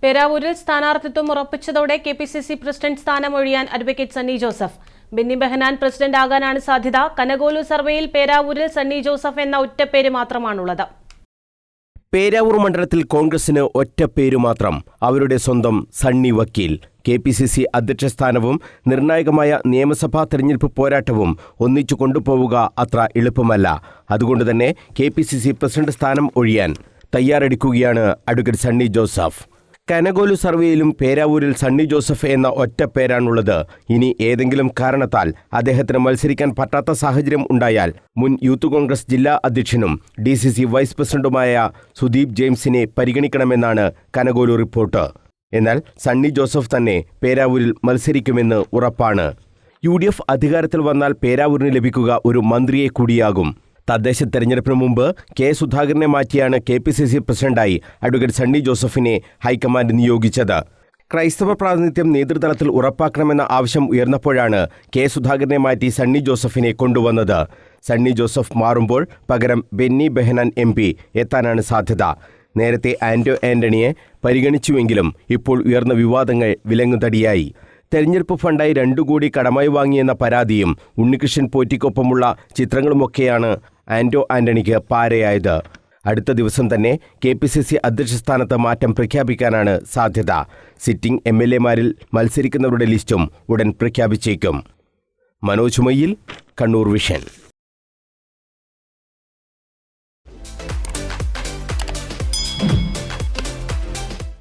പേരാവൂരിൽ സ്ഥാനാർത്ഥിത്വം ഉറപ്പിച്ചതോടെ KPCC president സ്ഥാനമൊഴിയാൻ അഡ്വക്കേറ്റ് സണ്ണി ജോസഫ്. ബെന്നി ബെഹനാൻ പ്രസിഡന്റ് ആകാനാണ് സാധ്യത. കനകോലു സർവേയിൽ പേരാവൂരിൽ സണ്ണി ജോസഫ് എന്ന ഒറ്റപ്പേര് മാത്രമാണുള്ളത്. പേരാവൂർ മണ്ഡലത്തിൽ കോൺഗ്രസിന് ഒറ്റപ്പേരു മാത്രം, അവരുടെ സ്വന്തം സണ്ണി വക്കീൽ. കെപിസിസി അധ്യക്ഷ സ്ഥാനവും നിർണായകമായ നിയമസഭാ തെരഞ്ഞെടുപ്പ് പോരാട്ടവും ഒന്നിച്ചു കൊണ്ടുപോവുക അത്ര എളുപ്പമല്ല. അതുകൊണ്ടുതന്നെ കെപിസിസി പ്രസിഡന്റ് സ്ഥാനം ഒഴിയാൻ തയ്യാറെടുക്കുകയാണ് അഡ്വക്കേറ്റ് സണ്ണി ജോസഫ്. കനകോലു സർവേയിലും പേരാവൂരിൽ സണ്ണി ജോസഫ് എന്ന ഒറ്റ പേരാണുള്ളത്. ഇനി ഏതെങ്കിലും കാരണത്താൽ അദ്ദേഹത്തിന് മത്സരിക്കാൻ പറ്റാത്ത സാഹചര്യം ഉണ്ടായാൽ മുൻ യൂത്ത് കോൺഗ്രസ് ജില്ലാ അധ്യക്ഷനും DCC വൈസ് പ്രസിഡന്റുമായ സുദീപ് ജെയിംസിനെ പരിഗണിക്കണമെന്നാണ് കനകോലു റിപ്പോർട്ട്. എന്നാൽ സണ്ണി ജോസഫ് തന്നെ പേരാവൂരിൽ മത്സരിക്കുമെന്ന് ഉറപ്പാണ്. UDF അധികാരത്തിൽ വന്നാൽ പേരാവൂരിന് ലഭിക്കുക ഒരു മന്ത്രിയെ കൂടിയാകും. തദ്ദേശ തെരഞ്ഞെടുപ്പിന് മുമ്പ് K. സുധാകരനെ മാറ്റിയാണ് കെപിസിസി പ്രസിഡന്റായി അഡ്വക്കേറ്റ് സണ്ണി ജോസഫിനെ ഹൈക്കമാൻഡ് നിയോഗിച്ചത്. ക്രൈസ്തവ പ്രാതിനിധ്യം നേതൃതലത്തിൽ ഉറപ്പാക്കണമെന്ന ആവശ്യം ഉയർന്നപ്പോഴാണ് K. സുധാകരനെ മാറ്റി സണ്ണി ജോസഫിനെ കൊണ്ടുവന്നത്. സണ്ണി ജോസഫ് മാറുമ്പോൾ പകരം ബെന്നി ബെഹനാൻ MP എത്താനാണ് സാധ്യത. നേരത്തെ ആന്റോ ആന്റണിയെ പരിഗണിച്ചുവെങ്കിലും ഇപ്പോൾ ഉയർന്ന വിവാദങ്ങൾ വിലങ്ങുതടിയായി. തെരഞ്ഞെടുപ്പ് ഫണ്ടായി 2 കോടി കടമായി വാങ്ങിയെന്ന പരാതിയും ഉണ്ണികൃഷ്ണൻ പോറ്റിക്കൊപ്പമുള്ള ചിത്രങ്ങളുമൊക്കെയാണ് ആന്റോ ആന്റണിക്ക് പാരയായത്. അടുത്ത ദിവസം തന്നെ കെപിസിസി അധ്യക്ഷ സ്ഥാനത്ത് മാറ്റം പ്രഖ്യാപിക്കാനാണ് സാധ്യത. സിറ്റിംഗ് MLA-മാരിൽ മത്സരിക്കുന്നവരുടെ ലിസ്റ്റും ഉടൻ പ്രഖ്യാപിച്ചേക്കും. മനോജ് മയ്യിൽ, കണ്ണൂർ വിഷൻ.